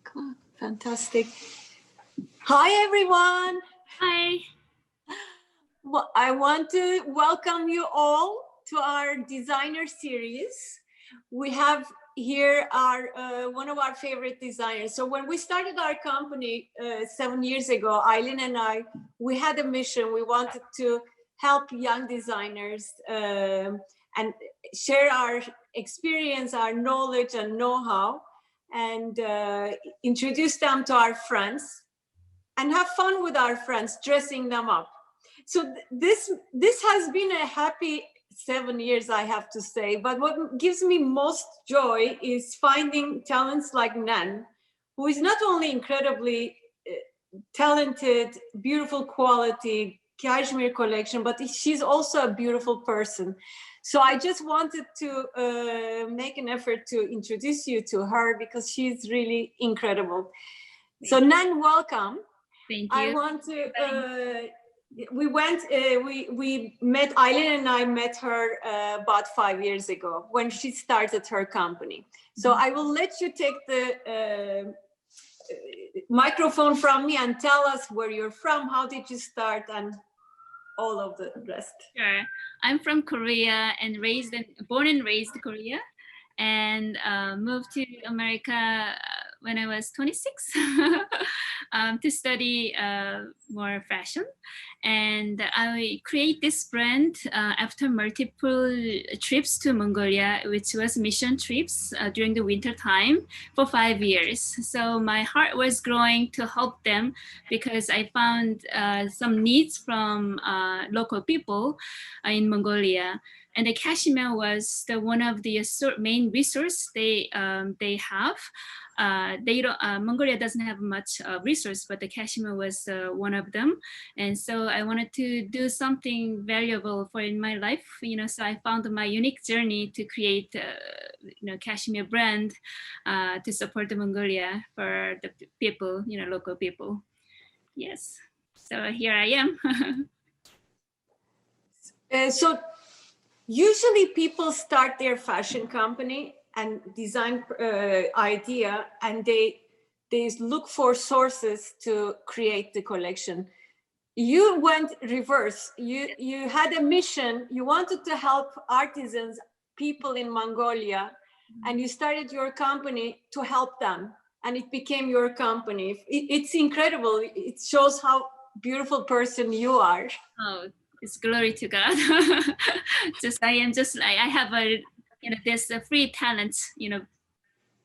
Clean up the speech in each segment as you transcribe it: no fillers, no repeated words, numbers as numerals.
Cool. Fantastic. Hi, everyone. Hi. Well, I want to welcome you all to our designer series. We have here our one of our favorite designers. So when we started our company 7 years ago, Aylin and I, we had a mission. We wanted to help young designers and share our experience, our knowledge and know-how, and introduce them to our friends and have fun with our friends, dressing them up. So this has been a happy 7 years, I have to say. But what gives me most joy is finding talents like Nan, who is not only incredibly talented, beautiful quality, cashmere collection, but she's also a beautiful person. So I just wanted to make an effort to introduce you to her because she's really incredible. So Nan, welcome. Thank you. I want to, we met, Aylin and I met her about 5 years ago when she started her company. So I will let you take the microphone from me and tell us where you're from, how did you start, and all of the rest. Sure. I'm from Korea and born and raised Korea, and moved to America when I was 26 to study more fashion. And I create this brand after multiple trips to Mongolia, which was mission trips during the winter time for 5 years. So my heart was growing to help them because I found some needs from local people in Mongolia. And the cashmere was one of the main resource they have. Mongolia doesn't have much resource, but the cashmere was one of them. And so I wanted to do something valuable for in my life, so I found my unique journey to create, cashmere brand to support the Mongolia for the people, local people. Yes, so here I am. So usually people start their fashion company and design idea, and they look for sources to create the collection. You went reverse. You had a mission. You wanted to help artisans, people in Mongolia, and you started your company to help them, and it became your company. It's incredible. It shows how beautiful person you are. Oh, it's glory to God. I have a, there's a free talent,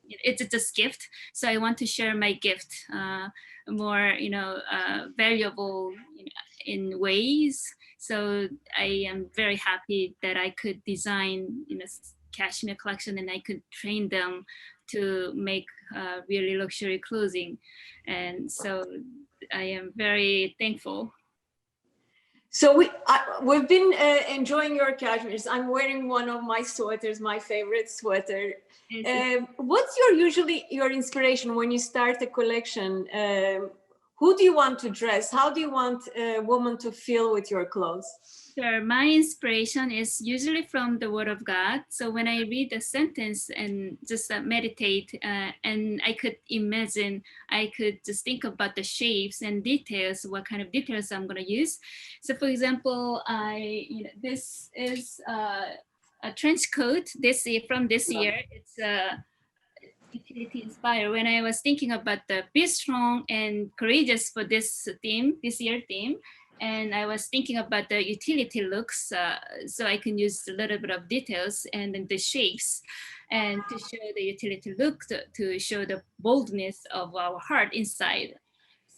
it's just gift. So I want to share my gift more, valuable in ways. So I am very happy that I could design, cashmere collection, and I could train them to make really luxury clothing. And so I am very thankful. So we've been enjoying your cashmeres. I'm wearing one of my sweaters, my favorite sweater. What's your inspiration when you start a collection? Who do you want to dress? How do you want a woman to feel with your clothes? Sure. My inspiration is usually from the Word of God. So when I read a sentence and just meditate, and I could imagine, I could just think about the shapes and details, what kind of details I'm going to use. So for example, this is a trench coat from this year. It's utility inspired. When I was thinking about the be strong and courageous for this year theme, and I was thinking about the utility looks, so I can use a little bit of details and then the shapes, and to show the utility look, to show the boldness of our heart inside.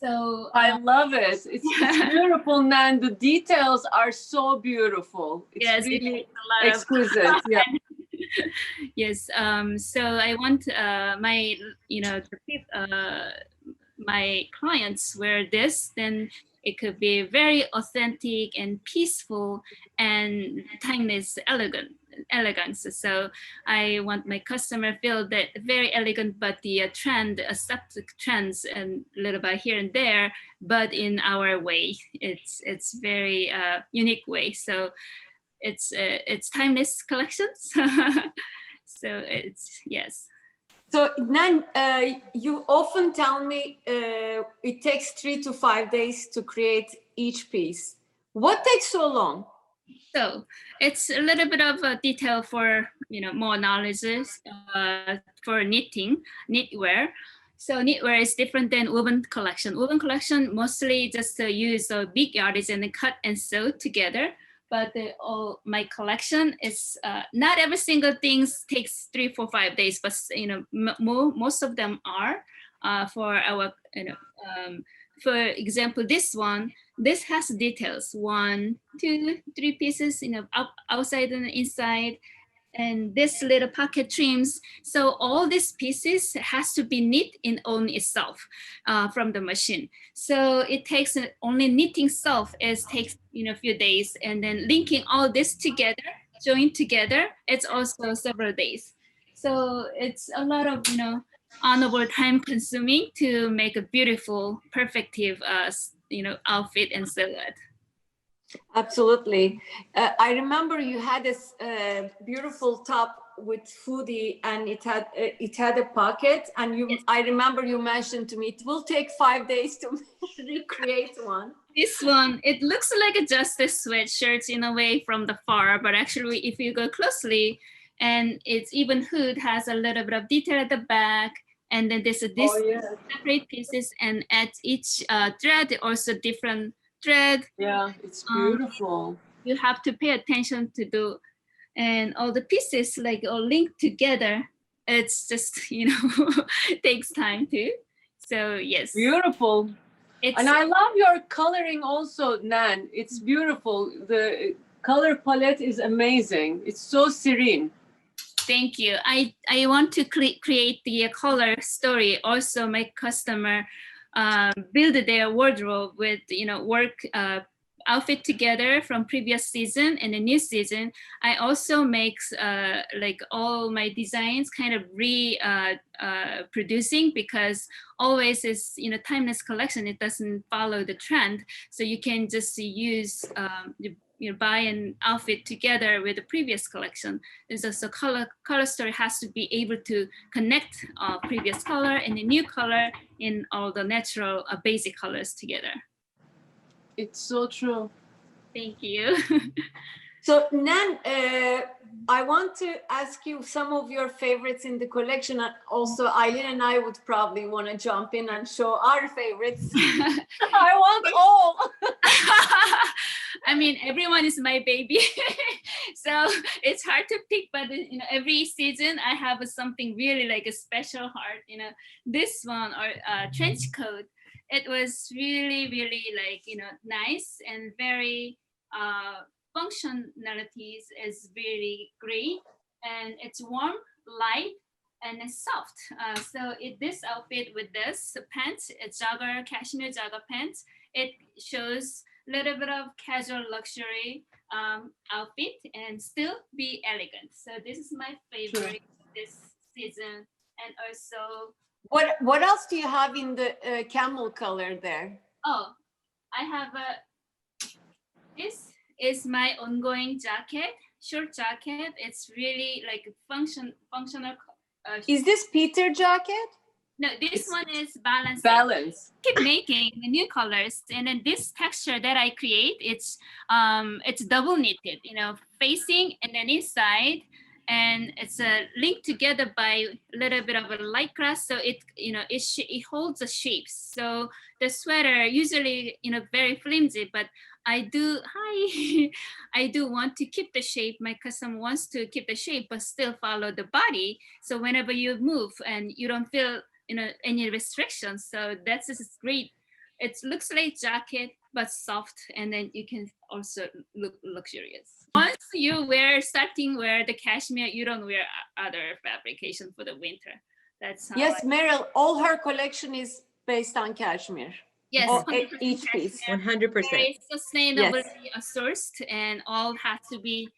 So I love it. It's beautiful, Nan. The details are so beautiful. It's really exquisite. Yeah. Yes. So I want my clients wear this, then it could be very authentic and peaceful and timeless elegance. So I want my customer feel that very elegant, but the accept trends and a little bit here and there, but in our way. It's very unique way. So it's timeless collections. So it's, yes. So Nan, you often tell me it takes 3 to 5 days to create each piece. What takes so long? So it's a little bit of a detail for more knowledge for knitwear. So knitwear is different than woven collection. Woven collection mostly just use a big yardage and then cut and sew together. But my collection is not every single thing takes 3, 4, 5 days, but most of them are for our for example, this has details 1, 2, 3 pieces, outside and inside, and this little pocket trims. So all these pieces has to be knit in on itself from the machine. So it takes only knitting itself takes a few days, and then linking all this together, joined together, it's also several days. So it's a lot of honorable time consuming to make a beautiful, perfective outfit and silhouette. Absolutely. I remember you had this beautiful top with foodie, and it had a pocket, and Yes. I remember you mentioned to me it will take 5 days to recreate one. This one, it looks like just a sweatshirt in a way from the far, but actually if you go closely, and its even hood has a little bit of detail at the back, and then there's separate pieces, and at each thread also different thread. Yeah, it's beautiful. You have to pay attention to do, and all the pieces all linked together. It's just takes time too. So yes, Beautiful. And I love your coloring also, Nan. It's beautiful. The color palette is amazing. It's so serene. Thank you. I want to create the color story. Also, my customer build their wardrobe with work outfit together from previous season and the new season. I also make all my designs kind of producing, because always is timeless collection. It doesn't follow the trend, so you can just use buy an outfit together with the previous collection. There's also color story has to be able to connect previous color and the new color in all the natural basic colors together. It's so true. Thank you. So Nan, I want to ask you some of your favorites in the collection. Also, Aylin and I would probably want to jump in and show our favorites. I want all. I mean, everyone is my baby. So it's hard to pick, but every season I have something really like a special heart. This one, or trench coat, it was really, really nice and very functionalities is very great, and it's warm, light, and it's soft. So this outfit with this pants, it's cashmere jogger pants, it shows a little bit of casual luxury outfit and still be elegant. So this is my favorite this season. And also, what else do you have in the camel color there? Oh, I have this is my ongoing jacket, short jacket. It's really like functional. Is this Peter jacket? No, this one is balance. Keep making new colors, and then this texture that I create, it's double knitted, facing and then inside, and it's linked together by a little bit of a lycra, so it holds the shapes. So the sweater usually very flimsy, but I do want to keep the shape. My customer wants to keep the shape but still follow the body. So whenever you move and you don't feel any restrictions, so that's just great. It looks like jacket but soft, and then you can also look luxurious. Once you starting wear the cashmere, you don't wear other fabrication for the winter. That's how. Yes, Meryl, all her collection is based on cashmere. Yes, each piece. 100%. Very sustainably sourced, and all has to be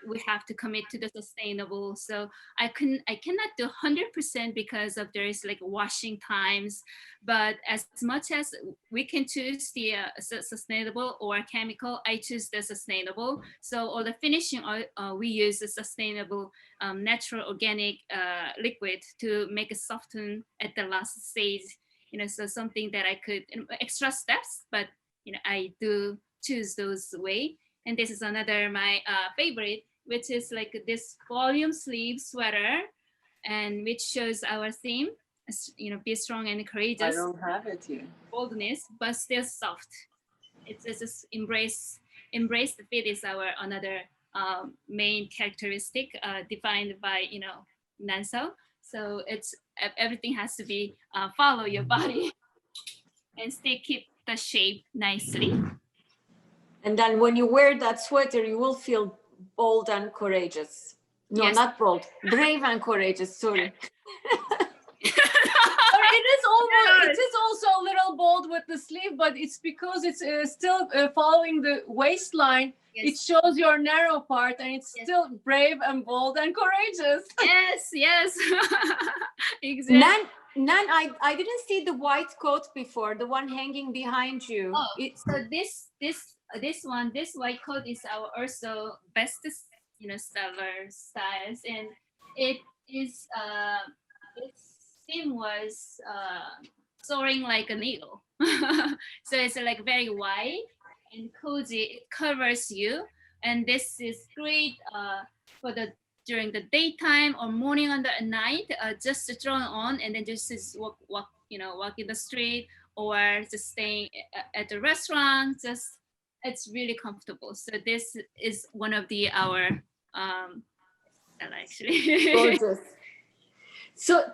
we have to commit to the sustainable. So I cannot do 100% because of there is like washing times, but as much as we can choose the sustainable or chemical, I choose the sustainable. So all the finishing we use a sustainable natural organic liquid to make it soften at the last stage. So something that I could extra steps, but I do choose those way. And this is another my favorite, which is like this volume sleeve sweater, and which shows our theme, be strong and I courageous. don't have it here. Boldness, but still soft. It's just embrace the fit is our another main characteristic defined by Nan Seo. So it's everything has to be follow your body and still keep the shape nicely. And then when you wear that sweater, you will feel bold and courageous. No, Yes. not bold, brave and courageous. Sorry. It is also a little bold with the sleeve, but it's because it's still following the waistline. Yes. It shows your narrow part, and it's still brave and bold and courageous. Yes. Exactly. Nan, I didn't see the white coat before, the one hanging behind you. Oh, so this white coat is our also best seller styles, and it is its theme was soaring like an eagle. So it's like very wide and cozy. It covers you, and this is great for during the daytime or morning or the night. Just to throw on and then just walk in the street or just staying at the restaurant. Just it's really comfortable. So this is one of our actually. Gorgeous. So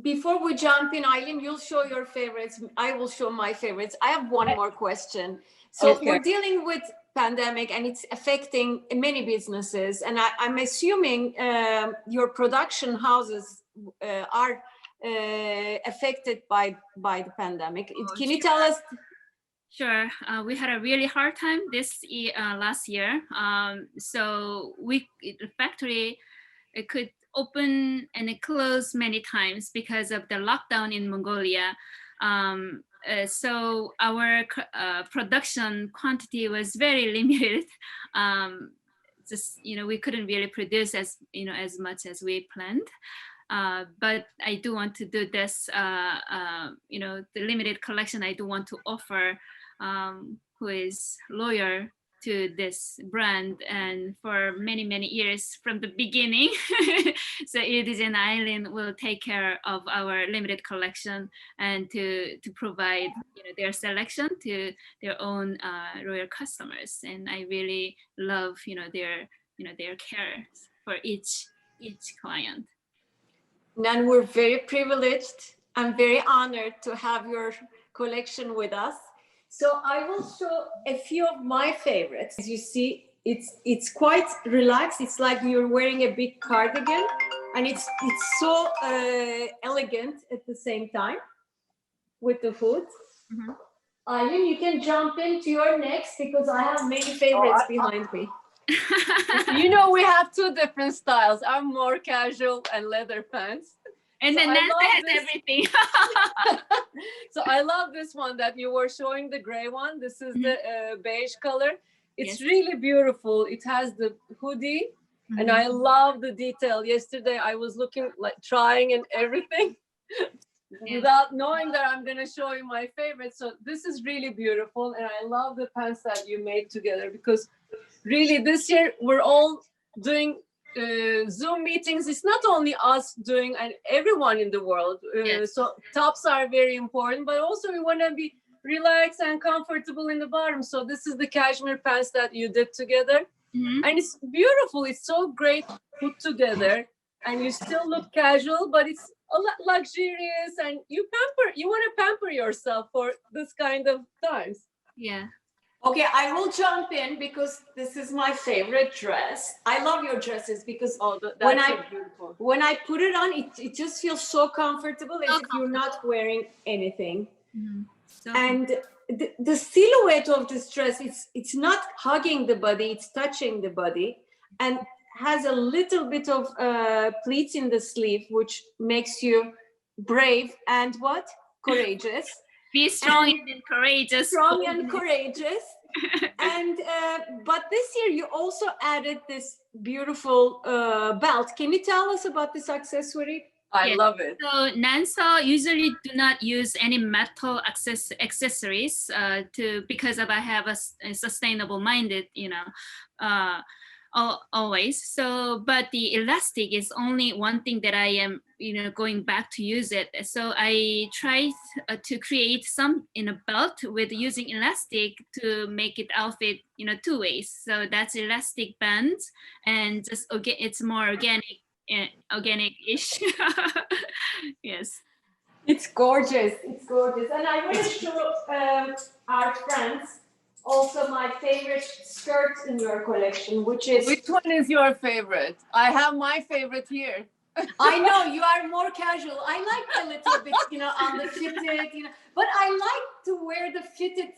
before we jump in, Aylin, you'll show your favorites. I will show my favorites. I have one more question. So we're dealing with pandemic and it's affecting many businesses. And I'm assuming your production houses are affected by the pandemic. Can you tell us? Sure. We had a really hard time last year. So the factory could open and it closed many times because of the lockdown in Mongolia. So our production quantity was very limited. We couldn't really produce as much as we planned. But I do want to do this, the limited collection I do want to offer, who is loyal to this brand and for many years from the beginning. So Yildiz and Aylin will take care of our limited collection and to provide their selection to their own loyal customers. And I really love their care for each client. Nan, we're very privileged. I'm very honored to have your collection with us. So I will show a few of my favorites. As you see, it's quite relaxed. It's like you're wearing a big cardigan, and it's so elegant at the same time with the hood. Mm-hmm. Aylin, you can jump into your next because I have many favorites behind me. We have two different styles. I'm more casual and leather pants. And then Nancy has everything. So I love this one that you were showing, the gray one. This is the beige color. It's really beautiful. It has the hoodie, and I love the detail. Yesterday I was looking, like trying and everything without knowing that I'm going to show you my favorite. So this is really beautiful, and I love the pants that you made together because really this year we're all doing Zoom meetings. It's not only us doing, and everyone in the world. So tops are very important, but also we want to be relaxed and comfortable in the bottom. So this is the cashmere pants that you did together, and it's beautiful. It's so great put together, and you still look casual, but it's a lot luxurious, and you want to pamper yourself for this kind of times. Yeah. Okay, I will jump in because this is my favorite dress. I love your dresses because when I put it on, it just feels so comfortable as if you're not wearing anything. And the silhouette of this dress, it's not hugging the body, it's touching the body. and has a little bit of pleats in the sleeve, which makes you brave and what? Courageous. Be strong and courageous. Strong and courageous. And but this year you also added this beautiful belt. Can you tell us about this accessory? I love it. So Nan Seo usually do not use any metal accessories because I have a sustainable minded, always. So, but the elastic is only one thing that I am, going back to use it. So I tried to create some in a belt with using elastic to make it outfit, two ways. So that's elastic bands and just it's more organic-ish. Yes. It's gorgeous. It's gorgeous. And I want to show our friends also my favorite skirt in your collection, which is... Which one is your favorite? I have my favorite here. I know you are more casual. I like a little bit, on the fitted, but I like to wear the fitted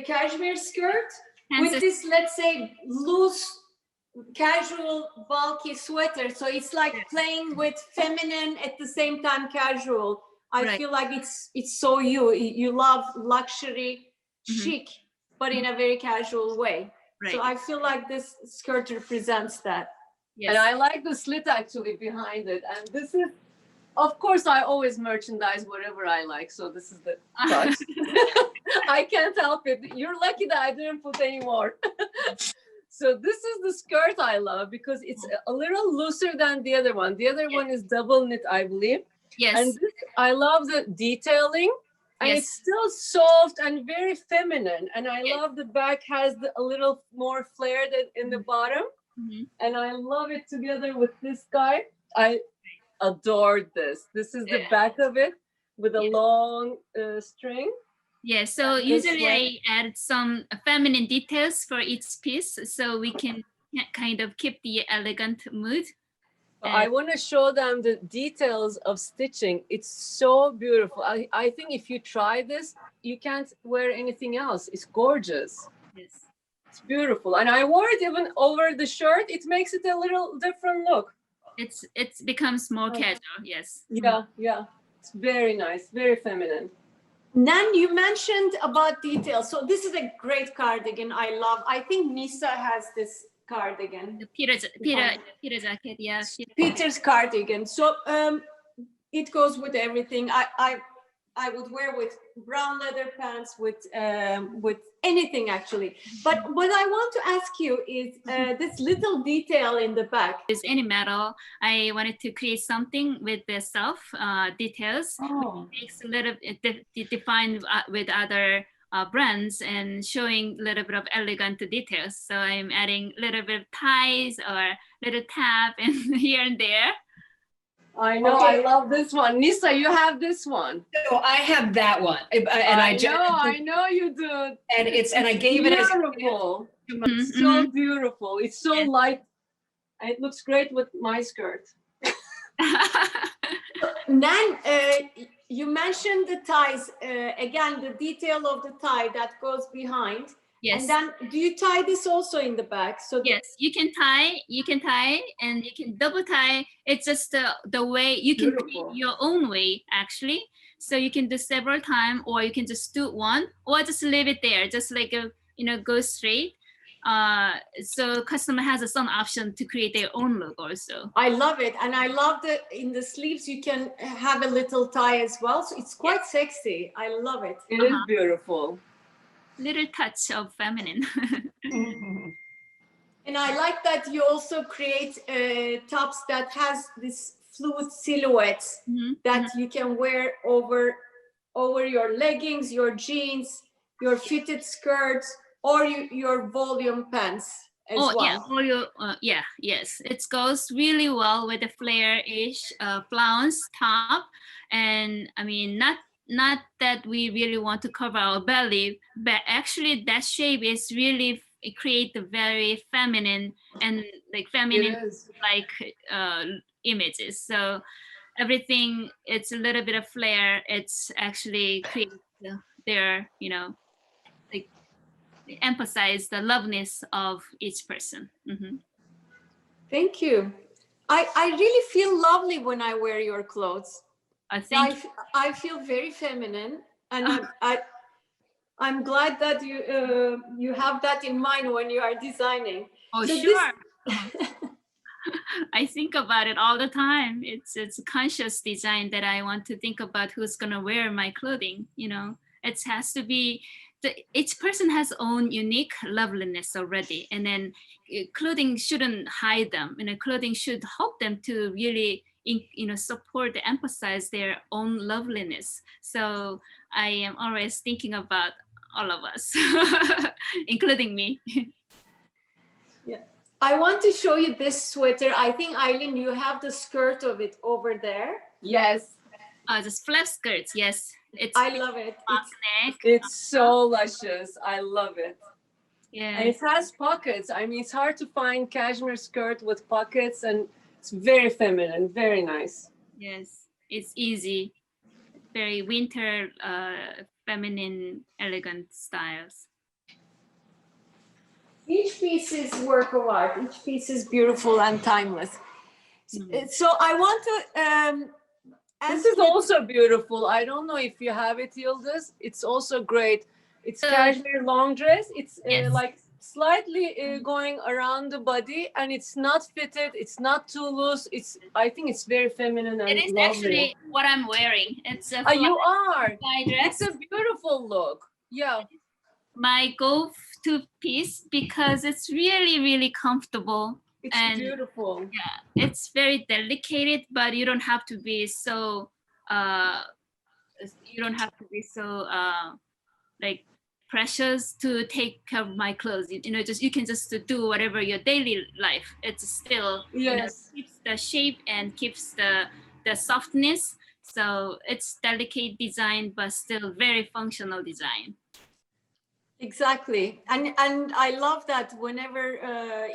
cashmere skirt with this, let's say, loose, casual, bulky sweater. So it's like playing with feminine at the same time casual. I feel like it's so you love luxury, chic, but in a very casual way. So I feel like this skirt represents that. Yes. And I like the slit actually behind it. And this is, of course, I always merchandise whatever I like. So this is the touch. I can't help it. You're lucky that I didn't put any more. So this is the skirt I love because it's a little looser than the other one. The other one is double knit, I believe. Yes. And this, I love the detailing. And it's still soft and very feminine. And I love the back has a little more flare in the bottom. And I love it together with this guy. I adored this. This is the back of it with a long string. Yeah, so usually I add some feminine details for each piece so we can kind of keep the elegant mood. I want to show them the details of stitching. It's so beautiful. I think if you try this, you can't wear anything else. It's gorgeous. Yes. It's beautiful. And I wore it even over the shirt. It makes it a little different look. It becomes more casual, yes. Yeah, yeah. It's very nice, very feminine. Nan, you mentioned about details. So this is a great cardigan. I love. I think Nisa has this cardigan. The Peter jacket, yeah. Peter's cardigan. So it goes with everything. I would wear with brown leather pants, with anything actually. But what I want to ask you is this little detail in the back. Is any metal. I wanted to create something with the self details. Oh. Which makes a little defined with other brands and showing a little bit of elegant details. So I'm adding a little bit of ties or little tap and here and there. I know, I love this one. Nisa, you have this one. So I have that one, and I know you do. And I gave it as beautiful. It's so beautiful. It's so light. It looks great with my skirt. Nan, you mentioned the ties. Again, the detail of the tie that goes behind. Yes. And then do you tie this also in the back? So yes, you can tie, and you can double tie. It's just the way you can do your own way, actually. So you can do several times, or you can just do one, or just leave it there, just like go straight. So customer has some option to create their own look also. I love it, and I love that in the sleeves you can have a little tie as well. So it's quite sexy. I love it. It is beautiful. Little touch of feminine. And I like that you also create tops that has this fluid silhouettes that you can wear over your leggings, your jeans, your fitted skirts, or your volume pants as well. Yeah, or your yes. It goes really well with the flare-ish flounce top, and I mean not that we really want to cover our belly, but actually that shape is really create the very feminine and like feminine like images. So everything, it's a little bit of flare. It's actually create their like emphasize the loveness of each person. Thank you. I really feel lovely when I wear your clothes. I feel very feminine, and I'm glad that you have that in mind when you are designing. Oh, So sure. I think about it all the time. It's a conscious design that I want to think about who's gonna wear my clothing. You know, it has to be each person has own unique loveliness already, and then clothing shouldn't hide them. You know, clothing should help them to really support, emphasize their own loveliness. So I am always thinking about all of us, including me. Yeah. I want to show you this sweater. I think, Aylin, you have the skirt of it over there. Yes. Just flat skirts. Yes, I love it. It's so luscious. I love it. Yeah. And it has pockets. I mean, it's hard to find cashmere skirt with pockets, and it's very feminine, very nice. Yes, it's easy. Very winter, feminine, elegant styles. Each piece is work of art. Each piece is beautiful and timeless. So I want to this is also beautiful. I don't know if you have it, Yildiz. It's also great. It's cashmere long dress. It's Yes. like slightly going around the body, and it's not fitted. It's not too loose. I think it's very feminine and It is lovely. actually what I'm wearing. It's a You are. fly dress. It's a beautiful look. Yeah. My go-to piece because it's really, really comfortable. It's and beautiful. Yeah, it's very delicate, but you don't have to be so like precious to take care of my clothes. You know, just you can just do whatever your daily life. It's still keeps the shape and keeps the softness. So it's delicate design, but still very functional design. Exactly. And I love that whenever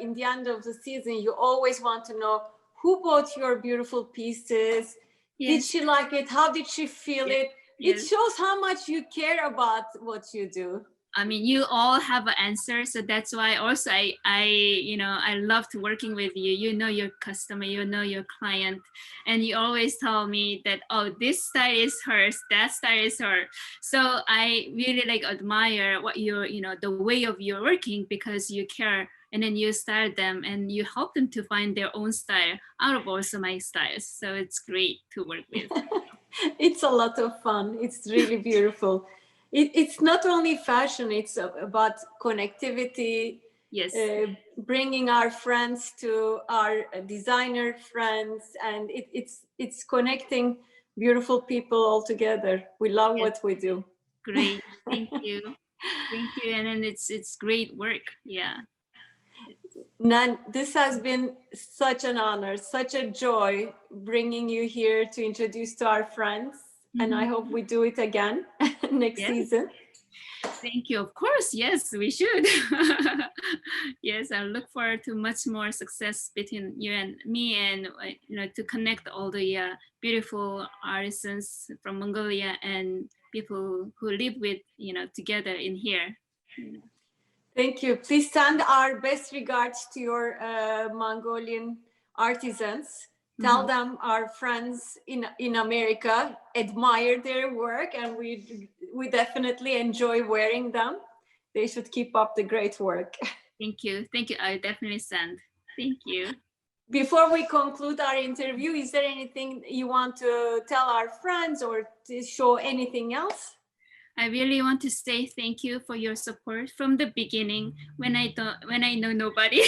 in the end of the season, you always want to know who bought your beautiful pieces. Yes. Did she like it? How did she feel it? Yes. It shows how much you care about what you do. I mean, you all have an answer, so that's why also I loved working with you. You know your customer, you know your client, and you always tell me that, oh, this style is hers, that style is her. So I really admire what the way of your working, because you care, and then you style them and you help them to find their own style out of also my styles. So it's great to work with. It's a lot of fun. It's really beautiful. It's not only fashion, it's about connectivity. Yes. Bringing our friends to our designer friends, and it's connecting beautiful people all together. We love what we do. Great, thank you. Thank you, and then it's great work. Yeah. Nan, this has been such an honor, such a joy bringing you here to introduce to our friends. And I hope we do it again next season. Thank you. Of course, yes, we should. Yes, I look forward to much more success between you and me, and to connect all the beautiful artisans from Mongolia and people who live with together in here. Thank you. Please send our best regards to your Mongolian artisans. Tell them our friends in America admire their work, and we definitely enjoy wearing them. They should keep up the great work. Thank you. Thank you. I definitely send. Thank you. Before we conclude our interview, is there anything you want to tell our friends or to show anything else? I really want to say thank you for your support from the beginning, when I know nobody,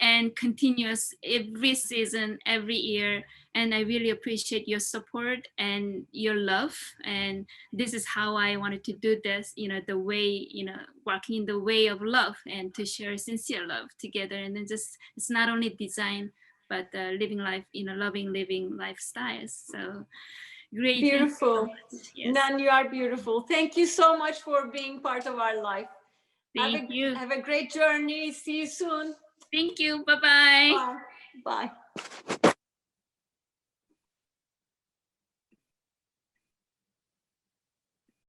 and continuous every season, every year. And I really appreciate your support and your love. And this is how I wanted to do this, the way, working in the way of love, and to share sincere love together. And then it's not only design, but living life, loving living lifestyles. So great. Beautiful. Yes. Nan, you are beautiful. Thank you so much for being part of our life. Thank you. Have a great journey. See you soon. Thank you. Bye-bye. Bye. Bye.